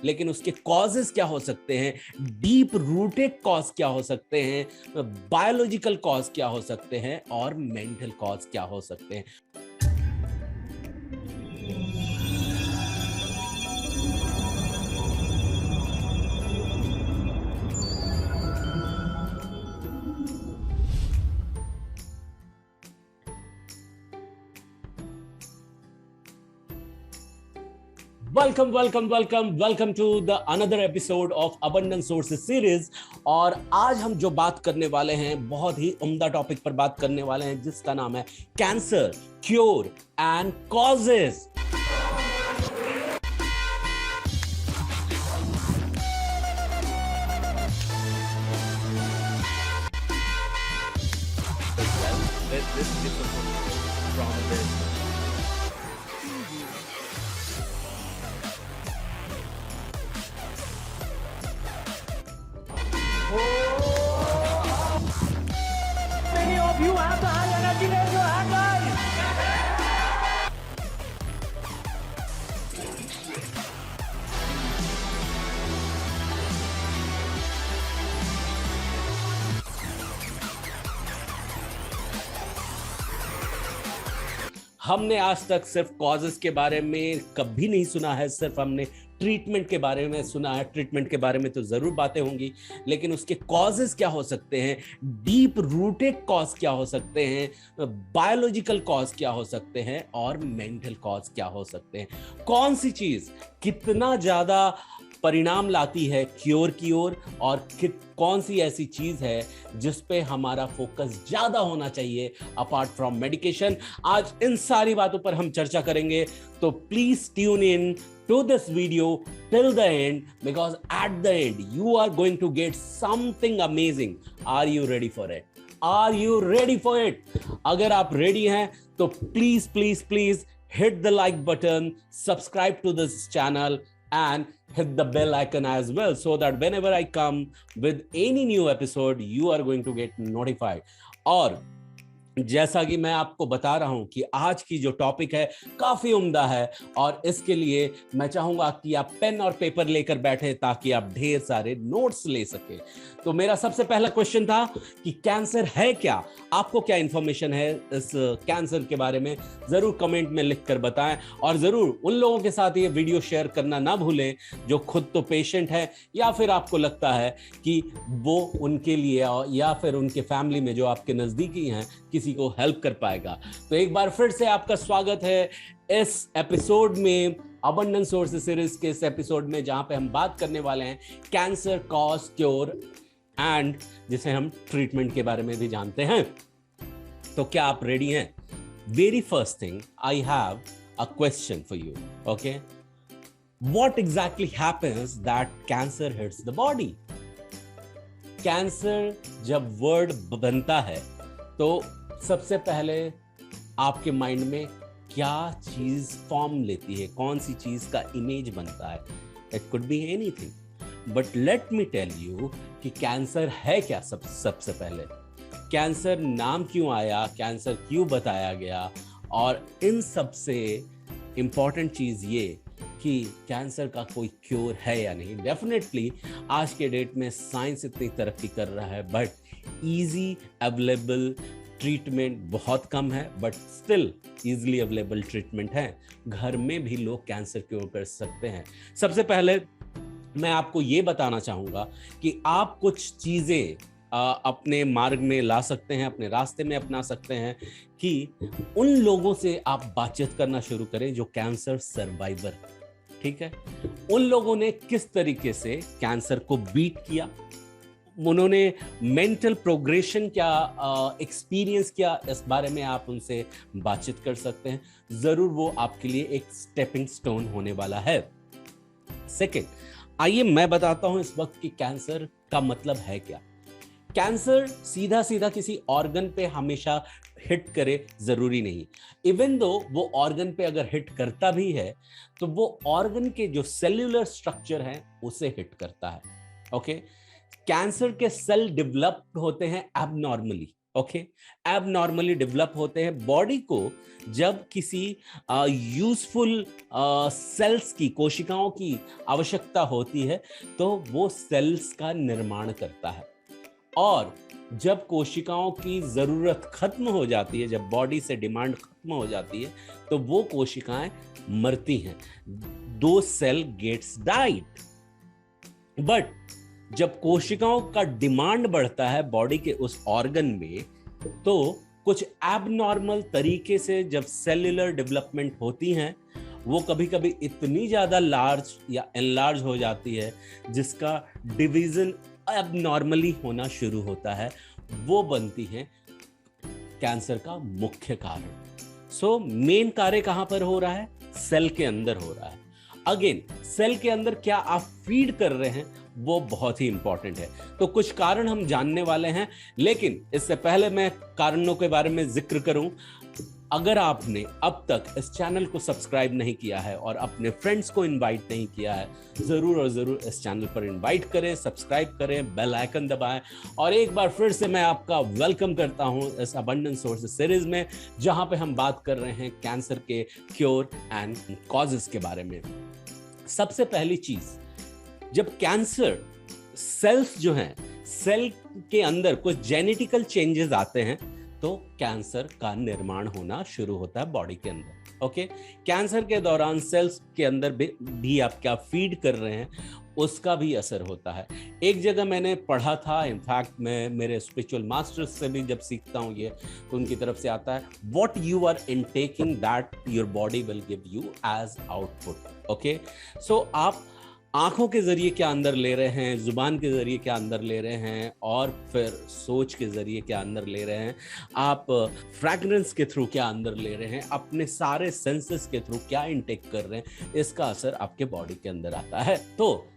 लेकिन उसके कॉजेस क्या हो सकते हैं, डीप रूटेड कॉज क्या हो सकते हैं, बायोलॉजिकल कॉज क्या हो सकते हैं और मेंटल कॉज क्या हो सकते हैं। Welcome to the another episode of abundance sources series. और आज हम जो बात करने वाले हैं, बहुत ही उम्दा टॉपिक पर बात करने वाले हैं, जिसका नाम है cancer, cure and causes. Many of you have the high energy, raise your hand, guys. हमने आज तक सिर्फ कॉजेस के बारे में कभी नहीं सुना है, सिर्फ हमने ट्रीटमेंट के बारे में सुना है। ट्रीटमेंट के बारे में तो जरूर बातें होंगी, लेकिन उसके कॉजेस क्या हो सकते हैं, डीप रूटेड कॉज क्या हो सकते हैं, बायोलॉजिकल कॉज क्या हो सकते हैं और मेंटल कॉज क्या हो सकते हैं। कौन सी चीज कितना ज्यादा परिणाम लाती है क्योर की ओर, और कौन सी ऐसी चीज है जिस पे हमारा फोकस ज्यादा होना चाहिए अपार्ट फ्रॉम मेडिकेशन। आज इन सारी बातों पर हम चर्चा करेंगे, तो please tune in to this video till the end, because at the end you are going to get something amazing. Are you ready for it? Are you ready for it? अगर आप ready हैं तो please hit the like button, subscribe to this channel and hit the bell icon as well, so that whenever I come with any new episode you are going to get notified. और जैसा कि मैं आपको बता रहा हूं कि आज की जो टॉपिक है काफी उम्दा है, और इसके लिए मैं चाहूंगा कि आप पेन और पेपर लेकर बैठे ताकि आप ढेर सारे नोट्स ले सके। तो मेरा सबसे पहला क्वेश्चन था कि कैंसर है क्या? आपको क्या इंफॉर्मेशन है इस कैंसर के बारे में, जरूर कमेंट में लिखकर बताएं। और जरूर उन लोगों के साथ ये वीडियो शेयर करना ना भूलें जो खुद तो पेशेंट है, या फिर आपको लगता है कि वो उनके लिए या फिर उनके फैमिली में जो आपके नजदीकी हैं किसी को हेल्प कर पाएगा। तो एक बार फिर से आपका स्वागत है इस एपिसोड में, अबंडेंस सोर्सेज सीरीज के इस एपिसोड में, जहां पे हम बात करने वाले हैं कैंसर, कॉज, क्योर एंड जिसे हम ट्रीटमेंट के बारे में भी जानते हैं। तो क्या आप रेडी हैं? Very first thing, I have a question for you. Okay, what exactly happens that cancer hits the body? Cancer जब वर्ड बनता है तो सबसे पहले आपके माइंड में क्या चीज फॉर्म लेती है, कौन सी चीज का इमेज बनता है? It could be anything, but let me tell you कि कैंसर है क्या। सबसे पहले कैंसर नाम क्यों आया, कैंसर क्यों बताया गया, और इन सबसे इंपॉर्टेंट चीज ये कि कैंसर का कोई क्योर है या नहीं। डेफिनेटली आज के डेट में साइंस इतनी तरक्की कर रहा है, बट इजी अवेलेबल ट्रीटमेंट बहुत कम है, but still easily available treatment है। घर में भी लोग कैंसर क्योर कर सकते हैं। सबसे पहले मैं आपको ये बताना चाहूंगा कि आप कुछ चीजें अपने मार्ग में ला सकते हैं, अपने रास्ते में अपना सकते हैं, कि उन लोगों से आप बातचीत करना शुरू करें जो कैंसर सर्वाइवर, ठीक है, उन लोगों ने किस तरीके से कैंसर को बीट किया, उन्होंने मेंटल प्रोग्रेशन क्या एक्सपीरियंस किया, इस बारे में आप उनसे बातचीत कर सकते हैं। जरूर वो आपके लिए एक स्टेपिंग स्टोन होने वाला है। सेकंड, आइए मैं बताता हूं इस वक्त कि कैंसर का मतलब है क्या। कैंसर सीधा सीधा किसी ऑर्गन पे हमेशा हिट करे जरूरी नहीं। इवन दो वो ऑर्गन पे अगर हिट करता भी है तो वो ऑर्गन के जो सेल्यूलर स्ट्रक्चर हैं उसे हिट करता है। ओके, कैंसर के सेल डेवलप्ड होते हैं एबनॉर्मली, ओके, एबनॉर्मली डेवलप होते हैं। बॉडी को जब किसी यूजफुल सेल्स की, कोशिकाओं की आवश्यकता होती है तो वो सेल्स का निर्माण करता है, और जब कोशिकाओं की जरूरत खत्म हो जाती है, जब बॉडी से डिमांड खत्म हो जाती है, तो वो कोशिकाएं मरती हैं। दो सेल गेट्स डाइड। बट जब कोशिकाओं का डिमांड बढ़ता है बॉडी के उस ऑर्गन में, तो कुछ एबनॉर्मल तरीके से जब सेल्यूलर डेवलपमेंट होती हैं, वो कभी कभी इतनी ज्यादा लार्ज या एनलार्ज हो जाती है जिसका डिवीजन एबनॉर्मली होना शुरू होता है। वो बनती है कैंसर का मुख्य कारण। सो मेन कार्य कहां पर हो रहा है? सेल के अंदर हो रहा है। अगेन, सेल के अंदर क्या आप फीड कर रहे हैं वो बहुत ही इंपॉर्टेंट है। तो कुछ कारण हम जानने वाले हैं, लेकिन इससे पहले मैं कारणों के बारे में जिक्र करूं, अगर आपने अब तक इस चैनल को सब्सक्राइब नहीं किया है और अपने फ्रेंड्स को इनवाइट नहीं किया है, जरूर और जरूर इस चैनल पर इनवाइट करें, सब्सक्राइब करें, बेल आइकन दबाएं। और एक बार फिर से मैं आपका वेलकम करता हूं इस अबंडेंस सोर्सेज सीरीज में, जहां पे हम बात कर रहे हैं कैंसर के क्योर एंड कॉजेस के बारे में। सबसे पहली चीज, जब कैंसर सेल्स जो हैं, सेल के अंदर कुछ जेनेटिकल चेंजेस आते हैं, तो कैंसर का निर्माण होना शुरू होता है बॉडी के अंदर। ओके, कैंसर के दौरान सेल्स के अंदर भी आप क्या फीड कर रहे हैं उसका भी असर होता है। एक जगह मैंने पढ़ा था, इनफैक्ट मैं मेरे स्पिरिचुअल मास्टर्स से भी जब सीखता हूँ ये, तो उनकी तरफ से आता है, what you are intaking that your body will give you as output. Okay, so आप आंखों के जरिए क्या अंदर ले रहे हैं, जुबान के जरिए क्या अंदर ले रहे हैं, और फिर सोच के जरिए क्या अंदर ले रहे हैं, आप फ्रैग्रेंस के थ्रू क्या अंदर ले रहे हैं, अपने सारे सेंसेस के थ्रू क्या इनटेक कर रहे हैं, इसका असर आपके बॉडी के अंदर आता है। तो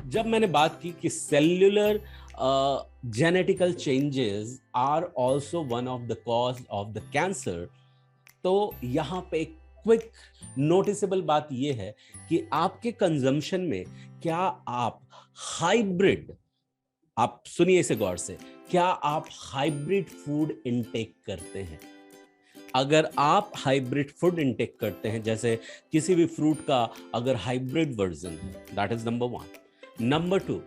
जब मैंने बात की कि cellular genetical changes are also one of the cause of the cancer, तो यहाँ पे एक क्विक नोटिसेबल बात यह है कि आपके कंजम्पशन में क्या आप हाइब्रिड, आप सुनिए इसे गौर से, क्या आप हाइब्रिड फूड इनटेक करते हैं? अगर आप हाइब्रिड फूड इनटेक करते हैं, जैसे किसी भी फ्रूट का अगर हाइब्रिड वर्जन है, दैट इज नंबर 1। नंबर 2,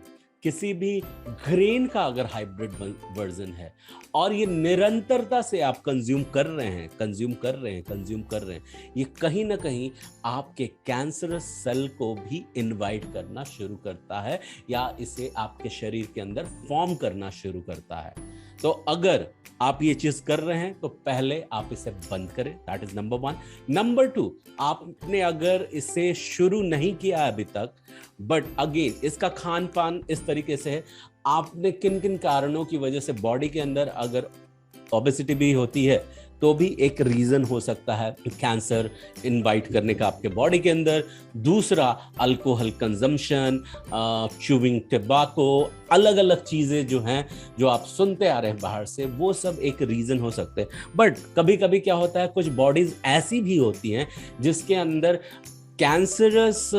किसी भी ग्रेन का अगर हाइब्रिड वर्जन है और ये निरंतरता से आप कंज्यूम कर रहे हैं, ये कहीं ना कहीं आपके कैंसरस सेल को भी इनवाइट करना शुरू करता है, या इसे आपके शरीर के अंदर फॉर्म करना शुरू करता है। तो अगर आप ये चीज कर रहे हैं तो पहले आप इसे बंद करें, दैट इज नंबर 1। नंबर 2, आपने अगर इसे शुरू नहीं किया अभी तक, बट अगेन इसका खान पान इस तरीके से है, आपने किन किन कारणों की वजह से बॉडी के अंदर अगर ओबेसिटी भी होती है तो भी एक रीजन हो सकता है कैंसर इनवाइट करने का आपके बॉडी के अंदर। दूसरा, अल्कोहल कंजम्पशन, च्यूइंग टबैको, अलग अलग चीजें जो हैं जो आप सुनते आ रहे हैं बाहर से, वो सब एक रीजन हो सकते हैं। बट कभी कभी क्या होता है, कुछ बॉडीज ऐसी भी होती हैं जिसके अंदर कैंसरस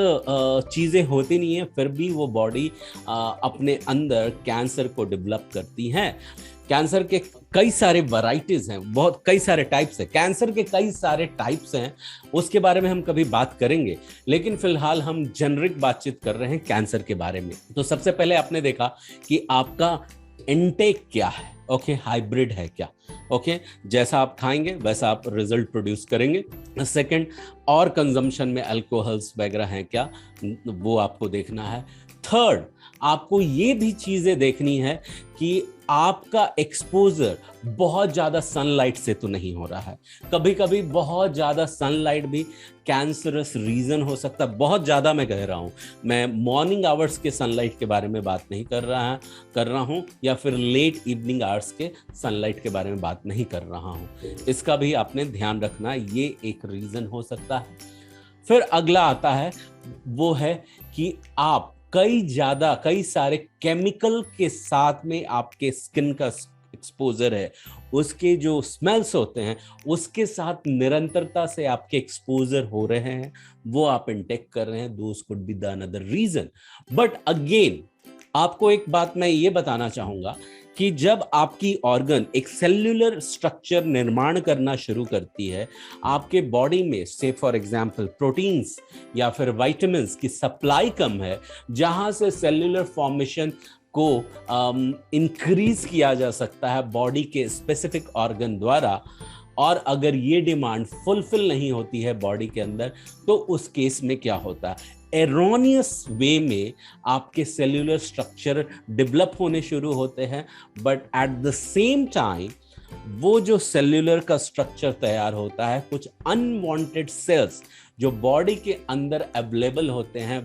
चीजें होती नहीं है, फिर भी वो बॉडी अपने अंदर कैंसर को डेवलप करती हैं। कैंसर के कई सारे वैराइटीज हैं, बहुत कई सारे टाइप्स हैं, कैंसर के कई सारे टाइप्स हैं, उसके बारे में हम कभी बात करेंगे, लेकिन फिलहाल हम जेनरिक बातचीत कर रहे हैं कैंसर के बारे में। तो सबसे पहले आपने देखा कि आपका इनटेक क्या है, ओके, हाइब्रिड है क्या, ओके, जैसा आप खाएंगे वैसा आप रिजल्ट प्रोड्यूस करेंगे। सेकंड, और कंजम्पशन में अल्कोहल्स वगैरह हैं क्या, वो आपको देखना है। थर्ड, आपको ये भी चीजें देखनी है कि आपका एक्सपोजर बहुत ज्यादा सनलाइट से तो नहीं हो रहा है। कभी कभी बहुत ज्यादा सनलाइट भी कैंसरस रीजन हो सकता है। बहुत ज्यादा मैं कह रहा हूं, मैं मॉर्निंग आवर्स के सनलाइट के बारे में बात नहीं कर रहा हूं, या फिर लेट इवनिंग आवर्स के सनलाइट के बारे में बात नहीं कर रहा हूं। इसका भी आपने ध्यान रखना, ये एक रीजन हो सकता है। फिर अगला आता है, वो है कि आप कई सारे केमिकल के साथ में आपके स्किन का एक्सपोजर है, उसके जो स्मेल्स होते हैं उसके साथ निरंतरता से आपके एक्सपोजर हो रहे हैं, वो आप इनटेक कर रहे हैं, those could be the another reason. But again आपको एक बात मैं ये बताना चाहूंगा कि जब आपकी ऑर्गन एक सेल्यूलर स्ट्रक्चर निर्माण करना शुरू करती है, आपके बॉडी में से फॉर एग्जांपल प्रोटीन्स या फिर विटामिन्स की सप्लाई कम है, जहां से सेल्यूलर फॉर्मेशन को इंक्रीज किया जा सकता है बॉडी के स्पेसिफिक ऑर्गन द्वारा, और अगर ये डिमांड फुलफिल नहीं होती है बॉडी के अंदर, तो उस केस में क्या होता है, एरोनियस वे में आपके सेल्यूलर स्ट्रक्चर डेवलप होने शुरू होते हैं, but at the same time वो जो सेल्यूलर का स्ट्रक्चर तैयार होता है, कुछ अनवांटेड सेल्स जो बॉडी के अंदर अवेलेबल होते हैं,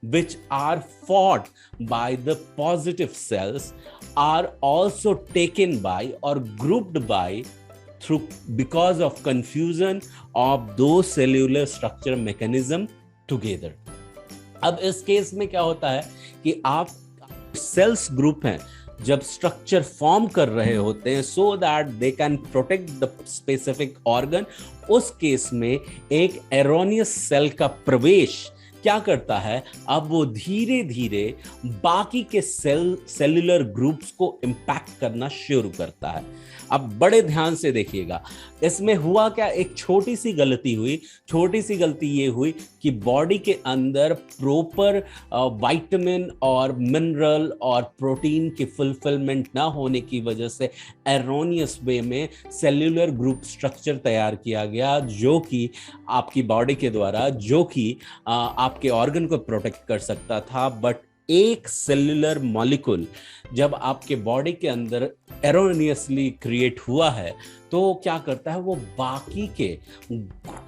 which are fought by the positive cells, are also taken by or grouped by through because of confusion of those cellular structure mechanism together. अब इस केस में क्या होता है कि आप सेल्स ग्रुप हैं जब स्ट्रक्चर फॉर्म कर रहे होते हैं so that they can protect the specific organ, उस केस में एक एरोनियस सेल का प्रवेश क्या करता है, अब वो धीरे धीरे बाकी के सेल्यूलर ग्रुप्स को इंपैक्ट करना शुरू करता है। अब बड़े ध्यान से देखिएगा, इसमें हुआ क्या, एक छोटी सी गलती ये हुई कि बॉडी के अंदर प्रॉपर विटामिन और मिनरल और प्रोटीन की फुलफिलमेंट ना होने की वजह से एरोनियस वे में सेल्यूलर ग्रुप स्ट्रक्चर तैयार किया गया, जो कि आपकी बॉडी के द्वारा, जो कि आपके ऑर्गन को प्रोटेक्ट कर सकता था। बट एक सेल्यूलर मॉलिक्यूल जब आपके बॉडी के अंदर एरोनियसली क्रिएट हुआ है, तो क्या करता है, वो बाकी के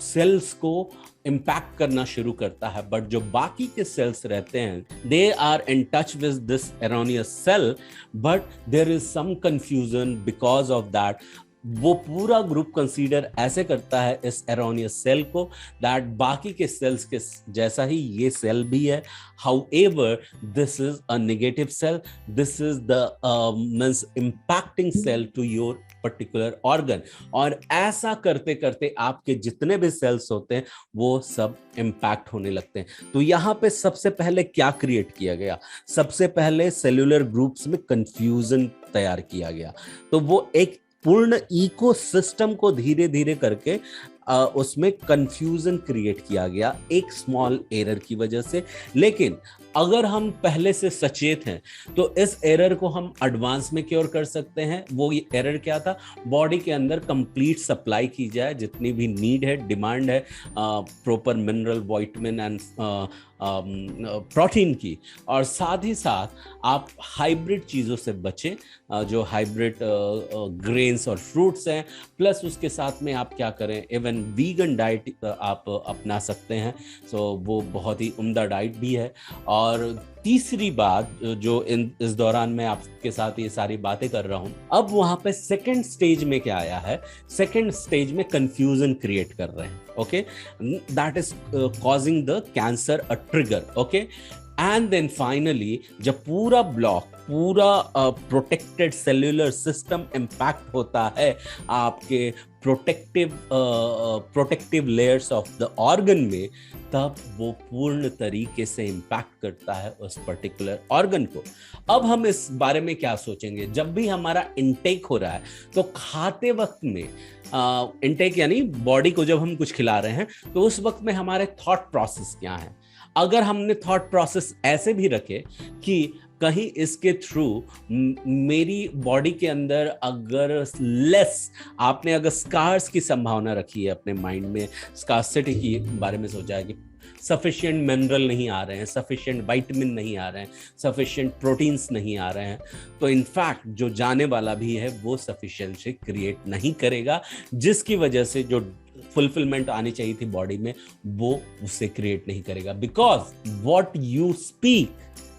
सेल्स को इंपैक्ट करना शुरू करता है। बट जो बाकी के सेल्स रहते हैं, they are in touch with this erroneous cell, but there is some confusion because of that. वो पूरा ग्रुप कंसीडर ऐसे करता है इस एरोनियस सेल को दैट बाकी के सेल्स के जैसा ही ये सेल भी है, however this is a negative cell, this is the means impacting cell to your particular organ. और ऐसा करते करते आपके जितने भी सेल्स होते हैं वो सब इंपैक्ट होने लगते हैं। तो यहाँ पे सबसे पहले क्या क्रिएट किया गया, सबसे पहले सेल्यूलर ग्रुप्स में कंफ्यूजन तैयार किया गया। तो वो एक पूर्ण इकोसिस्टम को धीरे धीरे करके उसमें कंफ्यूजन क्रिएट किया गया एक स्मॉल एरर की वजह से। लेकिन अगर हम पहले से सचेत हैं तो इस एरर को हम एडवांस में क्योर कर सकते हैं। वो ये एरर क्या था, बॉडी के अंदर कंप्लीट सप्लाई की जाए, जितनी भी नीड है, डिमांड है proper mineral, vitamin and protein की, और साथ ही साथ आप हाइब्रिड चीज़ों से बचें, जो हाइब्रिड ग्रेन्स और फ्रूट्स हैं, प्लस उसके साथ में आप क्या करें, इवन वीगन डाइट आप अपना सकते हैं। सो वो बहुत ही उम्दा डाइट भी है। और तीसरी बात जो इस दौरान मैं आपके साथ ये सारी बातें कर रहा हूं, अब वहां पे सेकंड स्टेज में क्या आया है, सेकंड स्टेज में कंफ्यूजन क्रिएट कर रहे हैं, okay, that is causing the cancer a trigger, okay. And then finally जब पूरा ब्लॉक, पूरा प्रोटेक्टेड सेल्यूलर सिस्टम इंपैक्ट होता है आपके protective layers of the organ में, तब वो पूर्ण तरीके से इंपैक्ट करता है उस पर्टिकुलर ऑर्गन को। अब हम इस बारे में क्या सोचेंगे, जब भी हमारा इनटेक हो रहा है तो खाते वक्त में इनटेक यानी बॉडी को जब हम कुछ खिला रहे हैं तो उस वक्त में हमारे थॉट प्रोसेस क्या है। अगर हमने थॉट प्रोसेस ऐसे भी रखे कि कहीं इसके थ्रू मेरी बॉडी के अंदर अगर लेस, आपने अगर स्कार्स की संभावना रखी है अपने माइंड में, स्कार्सिटी की बारे में सोचा है कि सफिशिएंट मिनरल नहीं आ रहे हैं, सफिशिएंट विटामिन नहीं आ रहे हैं, सफिशिएंट प्रोटीन्स नहीं आ रहे हैं, तो इनफैक्ट जो जाने वाला भी है वो सफिशिएंसी क्रिएट नहीं करेगा, जिसकी वजह से जो फुलफिलमेंट आनी चाहिए थी बॉडी में वो उसे क्रिएट नहीं करेगा। Because what you speak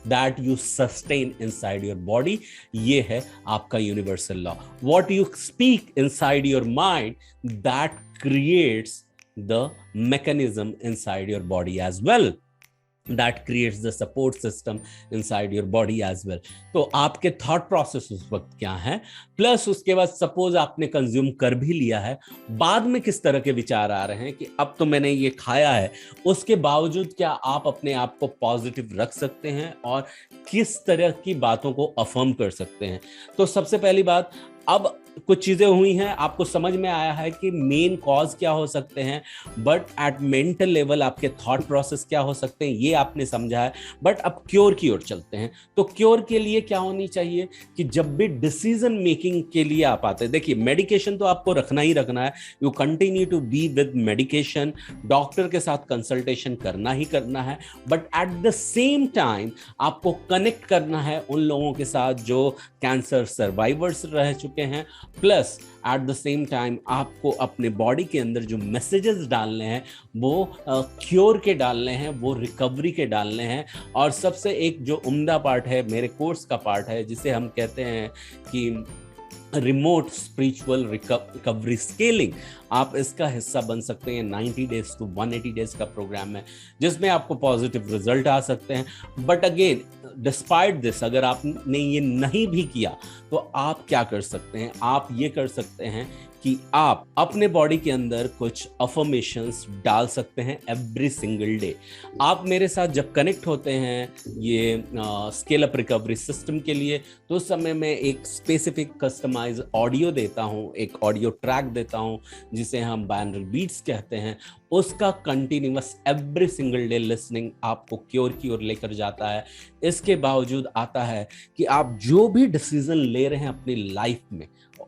that you sustain inside your body, ये है आपका universal law. What you speak inside your mind, that creates the mechanism inside your body as well. that creates the support system inside your body as well. तो आपके thought process उस वक्त क्या है, plus उसके बाद सपोज आपने consume कर भी लिया है, बाद में किस तरह के विचार आ रहे हैं कि अब तो मैंने ये खाया है, उसके बावजूद क्या आप अपने आप को पॉजिटिव रख सकते हैं और किस तरह की बातों को अफर्म कर सकते हैं। तो सबसे पहली बात, अब कुछ चीजें हुई हैं, आपको समझ में आया है कि मेन कॉज क्या हो सकते हैं, बट एट मेंटल लेवल आपके थॉट प्रोसेस क्या हो सकते हैं ये आपने समझा है। बट अब क्योर की ओर चलते हैं। तो क्योर के लिए क्या होनी चाहिए कि जब भी डिसीजन मेकिंग के लिए आप आते हैं, देखिए मेडिकेशन तो आपको रखना ही रखना है, you continue to be with medication, doctor के साथ कंसल्टेशन करना ही करना है, but at the same time आपको कनेक्ट करना है उन लोगों के साथ जो कैंसर सर्वाइवर्स रह चुके हैं, plus eight the same time आपको अपने बॉडी के अंदर जो मैसेजेस डालने हैं वो क्योर के डालने हैं, वो रिकवरी के डालने हैं। और सबसे एक जो उम्दा पार्ट है, मेरे कोर्स का पार्ट है, जिसे हम कहते हैं कि रिमोट स्पिरिचुअल रिकवरी स्केलिंग, आप इसका हिस्सा बन सकते हैं। 90 डेज टू 180 डेज का प्रोग्राम है जिसमें आपको पॉजिटिव रिजल्ट आ सकते हैं। बट अगेन डिस्पाइट दिस, अगर आपने ये नहीं भी किया तो आप क्या कर सकते हैं, आप ये कर सकते हैं कि आप अपने बॉडी के अंदर कुछ अफर्मेशंस डाल सकते हैं एवरी सिंगल डे। आप मेरे साथ जब कनेक्ट होते हैं ये स्केल अप रिकवरी सिस्टम के लिए, तो उस समय मैं एक स्पेसिफिक कस्टमाइज ऑडियो देता हूं, एक ऑडियो ट्रैक देता हूं जिसे हम बाइनरल बीट्स कहते हैं। उसका continuous every single day listening आपको क्योर की ओर लेकर जाता है। इसके बावजूद आता है कि आप जो भी डिसीजन ले रहे हैं अपनी लाइफ में,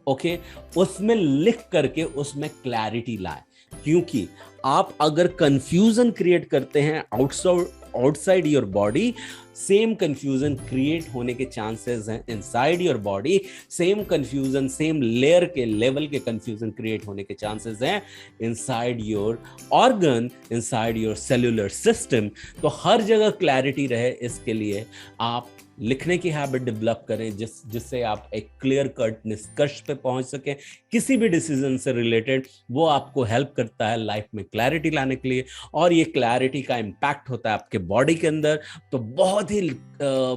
ओके, उसमें लिख करके उसमें क्लैरिटी लाएं। क्योंकि आप अगर कंफ्यूजन क्रिएट करते हैं outside your body, same confusion create होने के चांसेस हैं inside your body. Same confusion, same layer के लेवल के कंफ्यूजन क्रिएट होने के चांसेस हैं inside your organ, inside your cellular system. तो हर जगह क्लैरिटी रहे, इसके लिए आप लिखने की हैबिट डेवलप करें जिससे आप एक क्लियर कट निष्कर्ष पे पहुंच सकें किसी भी डिसीजन से रिलेटेड। वो आपको हेल्प करता है लाइफ में क्लैरिटी लाने के लिए, और ये क्लैरिटी का इम्पैक्ट होता है आपके बॉडी के अंदर। तो बहुत ही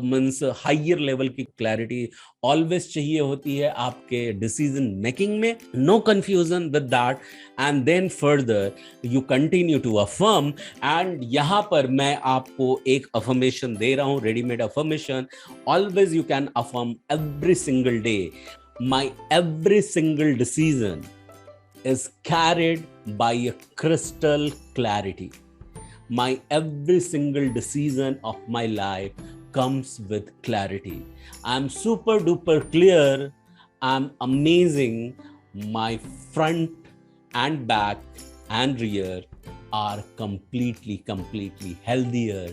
मींस हायर लेवल की क्लैरिटी ऑलवेज चाहिए होती है आपके डिसीजन मेकिंग में। No confusion with that, and then further you continue to affirm. And यहाँ पर मैं आपको एक अफर्मेशन दे रहा हूँ, readymade affirmation. Always you can affirm every single day. My every single decision is carried by a crystal clarity. My every single decision of my life comes with clarity. I'm super duper clear. I'm amazing. My front and back and rear are completely healthier,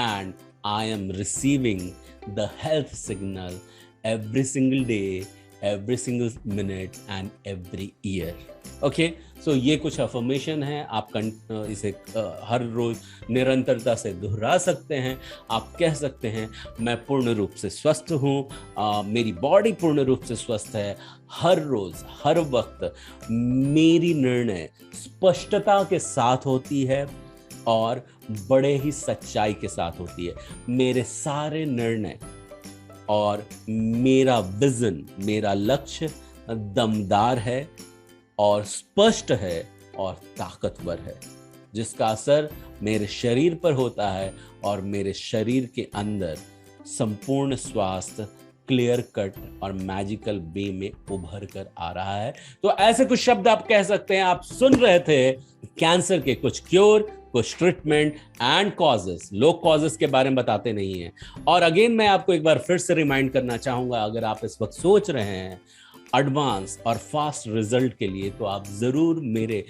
and I am receiving the health signal every single day, every single minute and every year. Okay, so ये कुछ affirmation है, आप इसे हर रोज निरंतरता से दोहरा सकते हैं। आप कह सकते हैं मैं पूर्ण रूप से स्वस्थ हूँ, मेरी बॉडी पूर्ण रूप से स्वस्थ है। हर रोज हर वक्त मेरी निर्णय स्पष्टता के साथ होती है और बड़े ही सच्चाई के साथ होती है। मेरे सारे निर्णय और मेरा विजन, मेरा लक्ष्य दमदार है और स्पष्ट है और ताकतवर है, जिसका असर मेरे शरीर पर होता है और मेरे शरीर के अंदर संपूर्ण स्वास्थ्य क्लियर कट और मैजिकल वे में उभर कर आ रहा है। तो ऐसे कुछ शब्द आप कह सकते हैं। आप सुन रहे थे कैंसर के कुछ क्योर, कुछ ट्रीटमेंट एंड कॉजेस। लोग कॉजेस के बारे में बताते नहीं हैं। और अगेन मैं आपको एक बार फिर से रिमाइंड करना चाहूंगा, अगर आप इस वक्त सोच रहे हैं एडवांस और फास्ट रिजल्ट के लिए, तो आप जरूर मेरे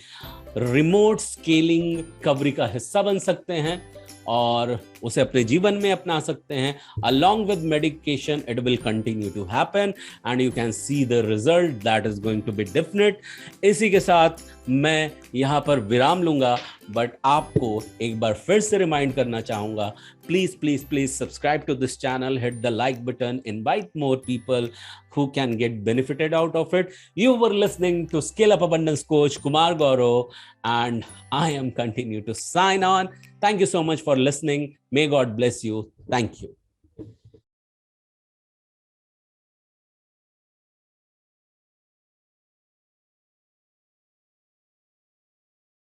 रिमोट स्केलिंग रिकवरी का हिस्सा बन सकते हैं। और उसे अपने जीवन में अपना सकते हैं. Along with medication, it will continue to happen and you can see the result that is going to be definite. इसी के साथ मैं यहाँ पर विराम लूंगा, बट आपको एक बार फिर से रिमाइंड करना चाहूंगा, please subscribe to this channel, hit the like button, invite more people who can get benefited out of it. You were listening to Scale Up Abundance Coach Kumar Gaurav, and I am continue to sign on. Thank you so much for listening. May God bless you. Thank you.